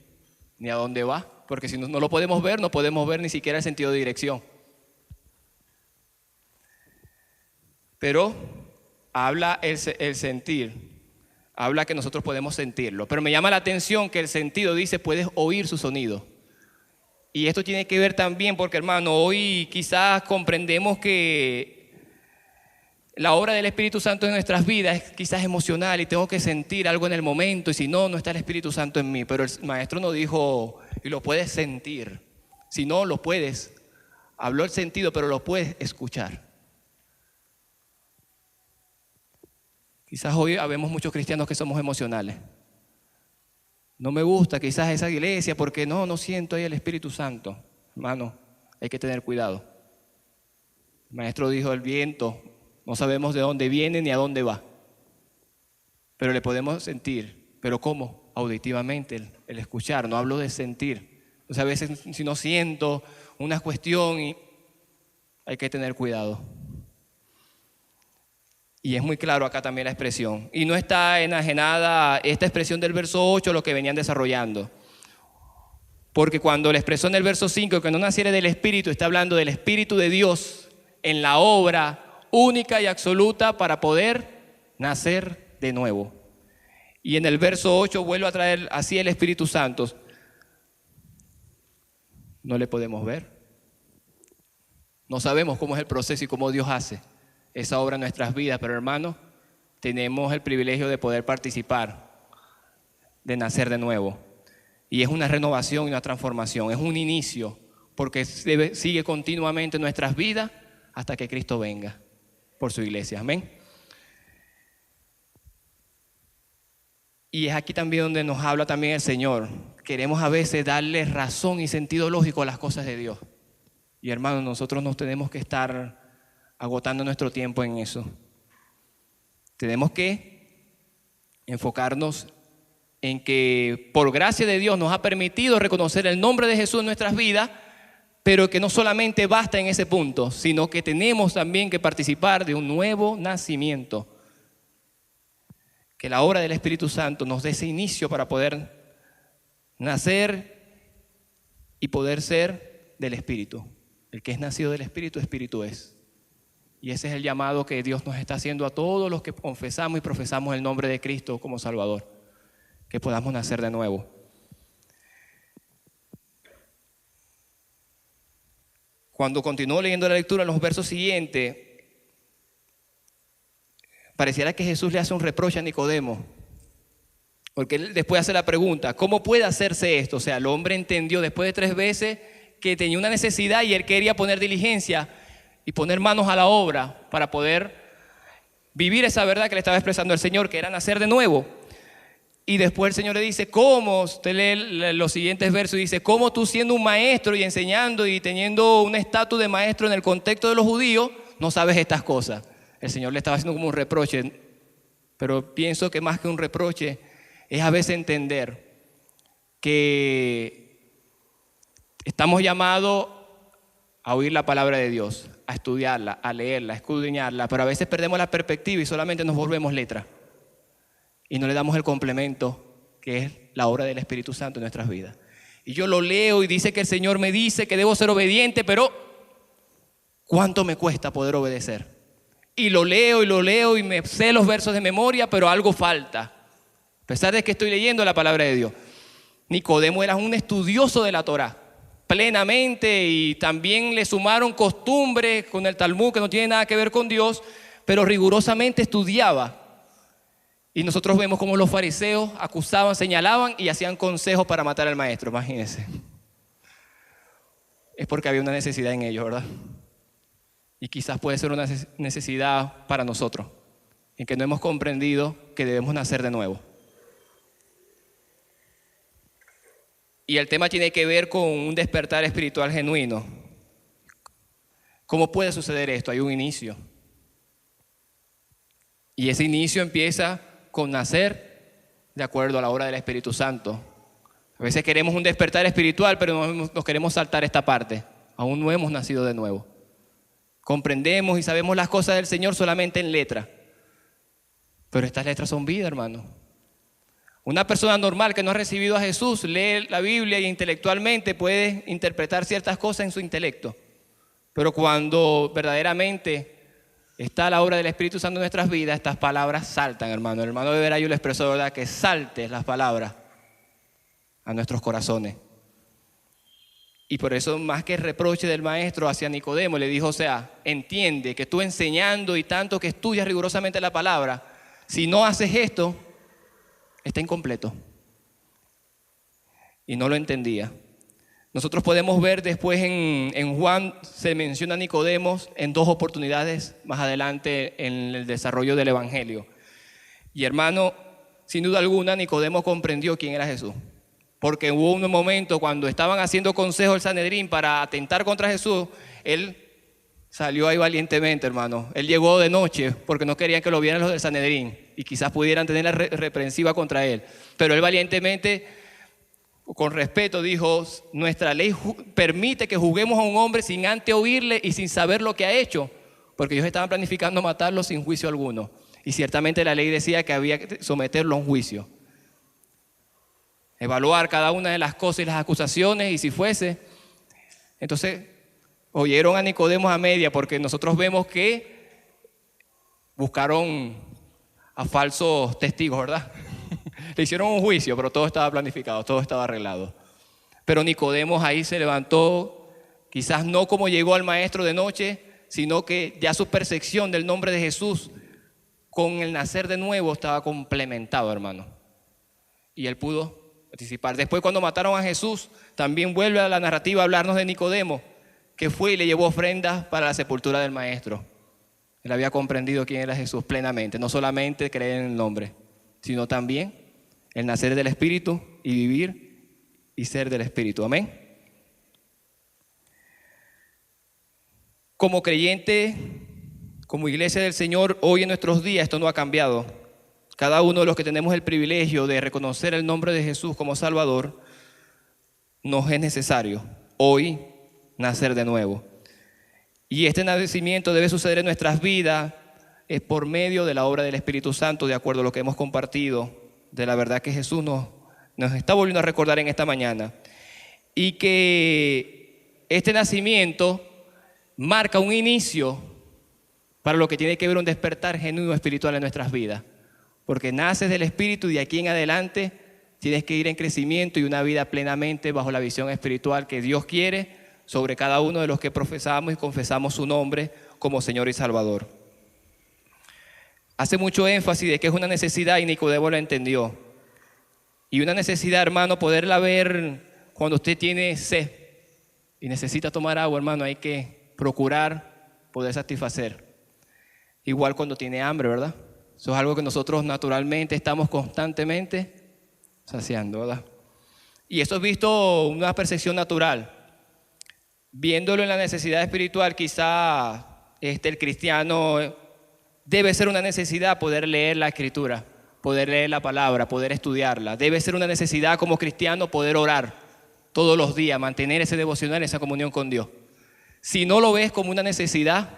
ni a dónde va. Porque si no lo podemos ver, no podemos ver ni siquiera el sentido de dirección. Pero habla el sentir, habla que nosotros podemos sentirlo. Pero me llama la atención que el sentido dice, puedes oír su sonido. Y esto tiene que ver también porque, hermano, hoy quizás comprendemos que la obra del Espíritu Santo en nuestras vidas es quizás emocional y tengo que sentir algo en el momento y si no, no está el Espíritu Santo en mí. Pero el maestro nos dijo, y lo puedes sentir. Si no, lo puedes. Habló el sentido, pero lo puedes escuchar. Quizás hoy habemos muchos cristianos que somos emocionales. No me gusta quizás esa iglesia porque no siento ahí el Espíritu Santo. Hermano, hay que tener cuidado. El maestro dijo, el viento, no sabemos de dónde viene ni a dónde va. Pero le podemos sentir. ¿Pero cómo? Auditivamente, el escuchar. No hablo de sentir. O sea, a veces si no siento una cuestión y hay que tener cuidado. Y es muy claro acá también la expresión. Y no está enajenada esta expresión del verso 8 lo que venían desarrollando. Porque cuando la expresión del verso 5, que no naciere del Espíritu, está hablando del Espíritu de Dios en la obra única y absoluta para poder nacer de nuevo. Y en el verso 8 vuelve a traer así el Espíritu Santo. No le podemos ver. No sabemos cómo es el proceso y cómo Dios hace esa obra en nuestras vidas, pero hermanos, tenemos el privilegio de poder participar, de nacer de nuevo. Y es una renovación y una transformación, es un inicio, porque sigue continuamente en nuestras vidas hasta que Cristo venga por su iglesia. Amén. Y es aquí también donde nos habla también el Señor. Queremos a veces darle razón y sentido lógico a las cosas de Dios. Y hermanos, nosotros nos tenemos que estar agotando nuestro tiempo en eso. Tenemos que enfocarnos en que por gracia de Dios nos ha permitido reconocer el nombre de Jesús en nuestras vidas, pero que no solamente basta en ese punto, sino que tenemos también que participar de un nuevo nacimiento. Que la obra del Espíritu Santo nos dé ese inicio para poder nacer y poder ser del Espíritu. El que es nacido del Espíritu, Espíritu es. Y ese es el llamado que Dios nos está haciendo a todos los que confesamos y profesamos el nombre de Cristo como Salvador. Que podamos nacer de nuevo. Cuando continúo leyendo la lectura en los versos siguientes, pareciera que Jesús le hace un reproche a Nicodemo. Porque él después hace la pregunta, ¿cómo puede hacerse esto? O sea, el hombre entendió después de 3 veces que tenía una necesidad y él quería poner diligencia y poner manos a la obra para poder vivir esa verdad que le estaba expresando el Señor, que era nacer de nuevo. Y después el Señor le dice, ¿cómo? Usted lee los siguientes versos y dice, ¿cómo tú siendo un maestro y enseñando y teniendo un estatus de maestro en el contexto de los judíos, no sabes estas cosas? El Señor le estaba haciendo como un reproche, pero pienso que más que un reproche es a veces entender que estamos llamados a oír la palabra de Dios, a estudiarla, a leerla, a escudriñarla, pero a veces perdemos la perspectiva y solamente nos volvemos letra y no le damos el complemento que es la obra del Espíritu Santo en nuestras vidas. Y yo lo leo y dice que el Señor me dice que debo ser obediente, pero ¿cuánto me cuesta poder obedecer? y lo leo y me sé los versos de memoria, pero algo falta. A pesar de que estoy leyendo la palabra de Dios. Nicodemo era un estudioso de la Torá, plenamente, y también le sumaron costumbres con el Talmud que no tiene nada que ver con Dios, pero rigurosamente estudiaba. Y nosotros vemos cómo los fariseos acusaban, señalaban y hacían consejos para matar al maestro, imagínense. Es porque había una necesidad en ellos, ¿verdad? Y quizás puede ser una necesidad para nosotros, en que no hemos comprendido que debemos nacer de nuevo. Y el tema tiene que ver con un despertar espiritual genuino. ¿Cómo puede suceder esto? Hay un inicio. Y ese inicio empieza con nacer de acuerdo a la obra del Espíritu Santo. A veces queremos un despertar espiritual, pero nos queremos saltar esta parte. Aún no hemos nacido de nuevo. Comprendemos y sabemos las cosas del Señor solamente en letra. Pero estas letras son vida, hermano. Una persona normal que no ha recibido a Jesús lee la Biblia y intelectualmente puede interpretar ciertas cosas en su intelecto. Pero cuando verdaderamente está la obra del Espíritu Santo en nuestras vidas, estas palabras saltan, hermano. El hermano de Verayo le expresó, ¿verdad?, que salten las palabras a nuestros corazones. Y por eso, más que el reproche del maestro hacia Nicodemo, le dijo, o sea, entiende que tú enseñando y tanto que estudias rigurosamente la palabra, si no haces esto, está incompleto. Y no lo entendía. Nosotros podemos ver después en Juan, se menciona a Nicodemo en 2 oportunidades más adelante en el desarrollo del Evangelio. Y hermano, sin duda alguna, Nicodemo comprendió quién era Jesús. Porque hubo un momento cuando estaban haciendo consejo el Sanedrín para atentar contra Jesús, él salió ahí valientemente, hermano. Él llegó de noche porque no querían que lo vieran los del Sanedrín y quizás pudieran tener la reprensiva contra él. Pero él valientemente, con respeto, dijo, nuestra ley permite que juzguemos a un hombre sin antes oírle y sin saber lo que ha hecho, porque ellos estaban planificando matarlo sin juicio alguno. Y ciertamente la ley decía que había que someterlo a un juicio. Evaluar cada una de las cosas y las acusaciones, y si fuese. Entonces, oyeron a Nicodemo a media, porque nosotros vemos que buscaron a falsos testigos, ¿verdad? Le hicieron un juicio, pero todo estaba planificado, todo estaba arreglado. Pero Nicodemo ahí se levantó, quizás no como llegó al maestro de noche, sino que ya su percepción del nombre de Jesús con el nacer de nuevo estaba complementado, hermano. Y él pudo participar. Después, cuando mataron a Jesús, también vuelve a la narrativa a hablarnos de Nicodemo, que fue y le llevó ofrendas para la sepultura del maestro. Él había comprendido quién era Jesús plenamente, no solamente creer en el nombre, sino también el nacer del Espíritu y vivir y ser del Espíritu. Amén. Como creyente, como iglesia del Señor, hoy en nuestros días esto no ha cambiado. Cada uno de los que tenemos el privilegio de reconocer el nombre de Jesús como Salvador, nos es necesario hoy nacer de nuevo. Y este nacimiento debe suceder en nuestras vidas es por medio de la obra del Espíritu Santo, de acuerdo a lo que hemos compartido, de la verdad que Jesús nos está volviendo a recordar en esta mañana. Y que este nacimiento marca un inicio para lo que tiene que ver un despertar genuino espiritual en nuestras vidas. Porque naces del Espíritu y de aquí en adelante tienes que ir en crecimiento y una vida plenamente bajo la visión espiritual que Dios quiere sobre cada uno de los que profesamos y confesamos su nombre como Señor y Salvador. Hace mucho énfasis de que es una necesidad y Nicodemo lo entendió. Y una necesidad, hermano, poderla ver cuando usted tiene sed y necesita tomar agua, hermano, hay que procurar poder satisfacer. Igual cuando tiene hambre, ¿verdad? Eso es algo que nosotros naturalmente estamos constantemente saciando, ¿verdad? Y eso es visto una percepción natural. Viéndolo en la necesidad espiritual, quizá el cristiano debe ser una necesidad poder leer la Escritura, poder leer la palabra, poder estudiarla. Debe ser una necesidad como cristiano poder orar todos los días, mantener ese devocional, esa comunión con Dios. Si no lo ves como una necesidad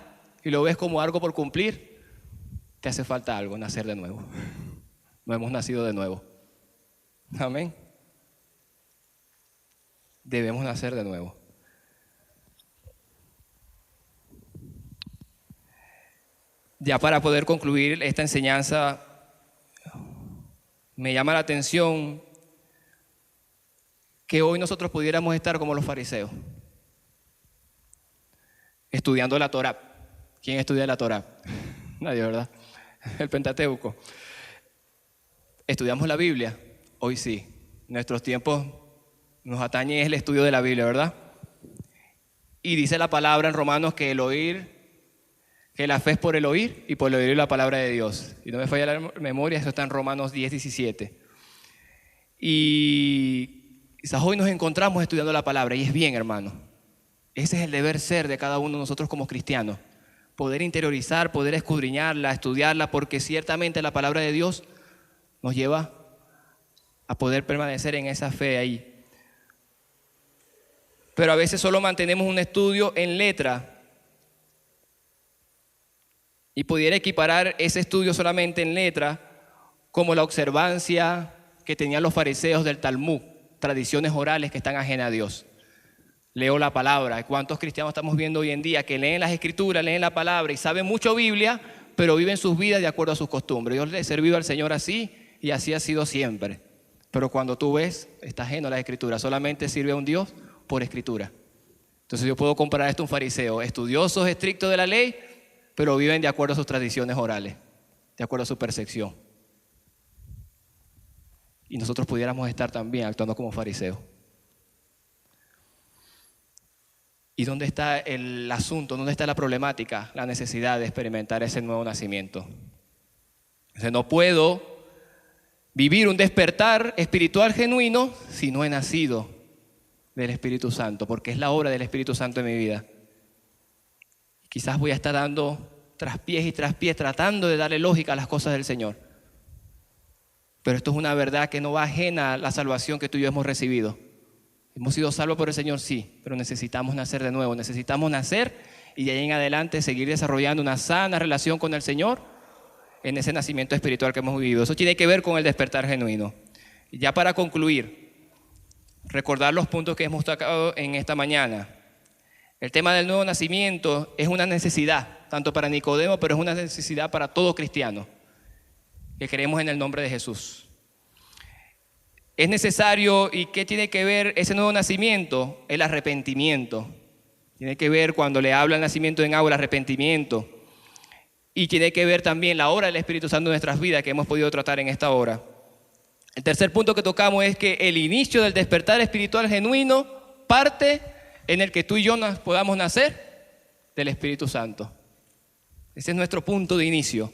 y lo ves como algo por cumplir, te hace falta algo, nacer de nuevo. No hemos nacido de nuevo. Amén. Debemos nacer de nuevo. Ya para poder concluir esta enseñanza, me llama la atención que hoy nosotros pudiéramos estar como los fariseos, estudiando la Torá. ¿Quién estudia la Torá? Nadie, ¿verdad? El Pentateuco. ¿Estudiamos la Biblia? Hoy sí. Nuestros tiempos nos atañe el estudio de la Biblia, ¿verdad? Y dice la palabra en Romanos que el oír, que la fe es por el oír y por el oír la palabra de Dios. Y no me falla la memoria, eso está en Romanos 10, 17. Y quizás hoy nos encontramos estudiando la palabra y es bien, hermano. Ese es el deber ser de cada uno de nosotros como cristianos. Poder interiorizar, poder escudriñarla, estudiarla, porque ciertamente la palabra de Dios nos lleva a poder permanecer en esa fe ahí. Pero a veces solo mantenemos un estudio en letra y pudiera equiparar ese estudio solamente en letra como la observancia que tenían los fariseos del Talmud, tradiciones orales que están ajenas a Dios. Leo la palabra. ¿Cuántos cristianos estamos viendo hoy en día que leen las escrituras, leen la palabra y saben mucho Biblia, pero viven sus vidas de acuerdo a sus costumbres? Yo le he servido al Señor así y así ha sido siempre. Pero cuando tú ves, está ajeno a las escrituras, solamente sirve a un Dios por escritura. Entonces yo puedo comparar esto a un fariseo, estudiosos, estrictos de la ley, pero viven de acuerdo a sus tradiciones orales, de acuerdo a su percepción. Y nosotros pudiéramos estar también actuando como fariseos. ¿Y dónde está el asunto? ¿Dónde está la problemática? La necesidad de experimentar ese nuevo nacimiento. Entonces no puedo vivir un despertar espiritual genuino si no he nacido del Espíritu Santo, porque es la obra del Espíritu Santo en mi vida. Quizás voy a estar dando traspiés y traspiés, tratando de darle lógica a las cosas del Señor. Pero esto es una verdad que no va ajena a la salvación que tú y yo hemos recibido. Hemos sido salvos por el Señor, sí, pero necesitamos nacer de nuevo. Necesitamos nacer y de ahí en adelante seguir desarrollando una sana relación con el Señor en ese nacimiento espiritual que hemos vivido. Eso tiene que ver con el despertar genuino. Y ya para concluir, recordar los puntos que hemos tocado en esta mañana. El tema del nuevo nacimiento es una necesidad, tanto para Nicodemo, pero es una necesidad para todo cristiano que creemos en el nombre de Jesús. Es necesario, ¿y qué tiene que ver ese nuevo nacimiento? El arrepentimiento. Tiene que ver cuando le habla el nacimiento en agua, el arrepentimiento. Y tiene que ver también la obra del Espíritu Santo en nuestras vidas que hemos podido tratar en esta hora. El tercer punto que tocamos es que el inicio del despertar espiritual genuino parte en el que tú y yo podamos nacer del Espíritu Santo. Ese es nuestro punto de inicio.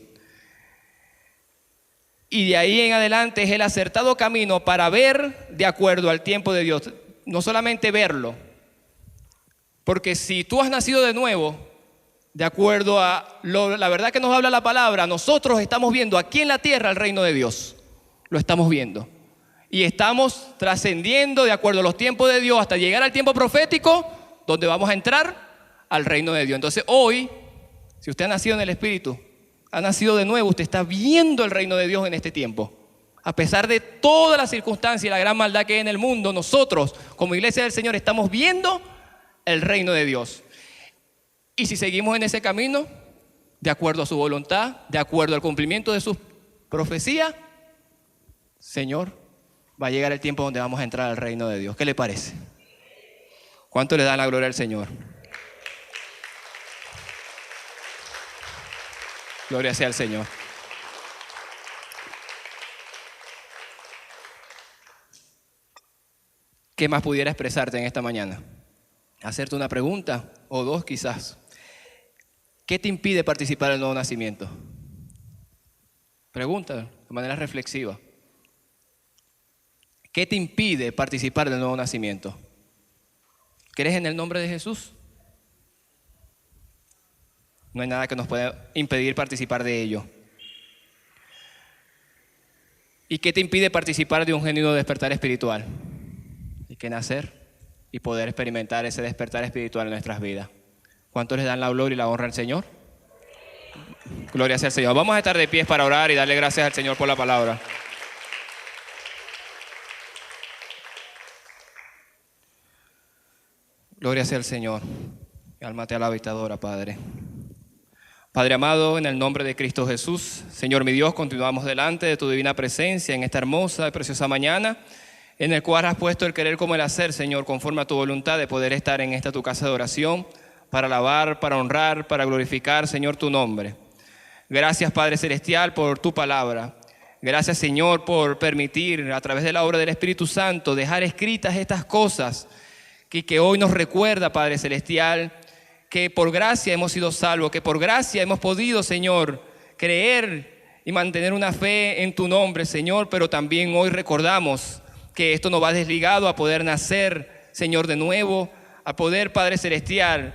Y de ahí en adelante es el acertado camino para ver de acuerdo al tiempo de Dios. No solamente verlo, porque si tú has nacido de nuevo, de acuerdo a la verdad que nos habla la palabra, nosotros estamos viendo aquí en la tierra el reino de Dios. Lo estamos viendo. Y estamos trascendiendo de acuerdo a los tiempos de Dios hasta llegar al tiempo profético, donde vamos a entrar al reino de Dios. Entonces hoy, si usted ha nacido en el Espíritu, ha nacido de nuevo, usted está viendo el reino de Dios en este tiempo. A pesar de todas las circunstancias y la gran maldad que hay en el mundo, nosotros como iglesia del Señor estamos viendo el reino de Dios. Y si seguimos en ese camino, de acuerdo a su voluntad, de acuerdo al cumplimiento de sus profecías, Señor, va a llegar el tiempo donde vamos a entrar al reino de Dios. ¿Qué le parece? ¿Cuánto le dan la gloria al Señor? Gloria sea al Señor. ¿Qué más pudiera expresarte en esta mañana? Hacerte una pregunta o dos quizás. ¿Qué te impide participar del nuevo nacimiento? Pregunta de manera reflexiva. ¿Qué te impide participar del nuevo nacimiento? ¿Crees en el nombre de Jesús? No hay nada que nos pueda impedir participar de ello. ¿Y qué te impide participar de un genuino despertar espiritual? Hay que nacer y poder experimentar ese despertar espiritual en nuestras vidas. ¿Cuántos les dan la gloria y la honra al Señor? Gloria sea al Señor. Vamos a estar de pies para orar y darle gracias al Señor por la palabra. Gloria sea al Señor. Mi alma te alaba y te adora, Padre. Padre amado, en el nombre de Cristo Jesús, Señor mi Dios, continuamos delante de tu divina presencia en esta hermosa y preciosa mañana, en el cual has puesto el querer como el hacer, Señor, conforme a tu voluntad de poder estar en esta tu casa de oración, para alabar, para honrar, para glorificar, Señor, tu nombre. Gracias, Padre Celestial, por tu palabra. Gracias, Señor, por permitir, a través de la obra del Espíritu Santo, dejar escritas estas cosas que hoy nos recuerda, Padre Celestial, que por gracia hemos sido salvos, que por gracia hemos podido, Señor, creer y mantener una fe en tu nombre, Señor, pero también hoy recordamos que esto nos va desligado a poder nacer, Señor, de nuevo, a poder, Padre Celestial,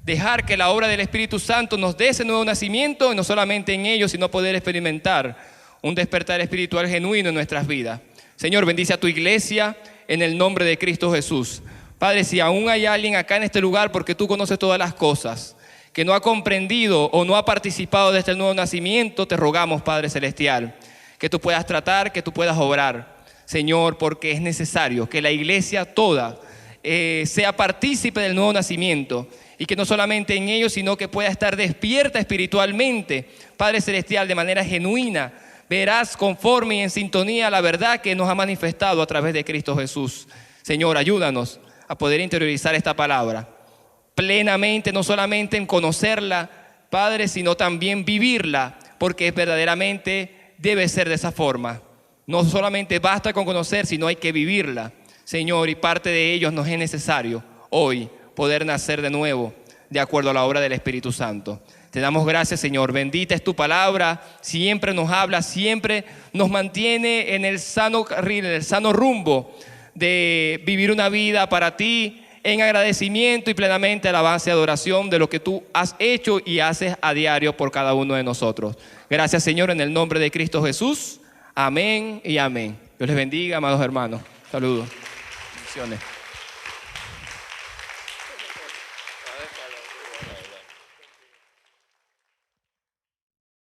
dejar que la obra del Espíritu Santo nos dé ese nuevo nacimiento, y no solamente en ellos, sino poder experimentar un despertar espiritual genuino en nuestras vidas. Señor, bendice a tu iglesia en el nombre de Cristo Jesús. Padre, si aún hay alguien acá en este lugar, porque tú conoces todas las cosas, que no ha comprendido o no ha participado de este nuevo nacimiento, te rogamos, Padre Celestial, que tú puedas tratar, que tú puedas obrar, Señor, porque es necesario que la iglesia toda sea partícipe del nuevo nacimiento, y que no solamente en ellos, sino que pueda estar despierta espiritualmente, Padre Celestial, de manera genuina, veraz, conforme y en sintonía a la verdad que nos ha manifestado a través de Cristo Jesús. Señor, ayúdanos a poder interiorizar esta palabra plenamente, no solamente en conocerla, Padre, sino también vivirla, porque verdaderamente debe ser de esa forma. No solamente basta con conocer, sino hay que vivirla, Señor, y parte de ellos nos es necesario hoy poder nacer de nuevo, de acuerdo a la obra del Espíritu Santo. Te damos gracias, Señor. Bendita es tu palabra, siempre nos habla, siempre nos mantiene en el sano carril, en el sano rumbo de vivir una vida para ti en agradecimiento y plenamente alabanza y adoración de lo que tú has hecho y haces a diario por cada uno de nosotros. Gracias, Señor, en el nombre de Cristo Jesús. Amén y amén. Dios les bendiga, amados hermanos. Saludos. Bendiciones.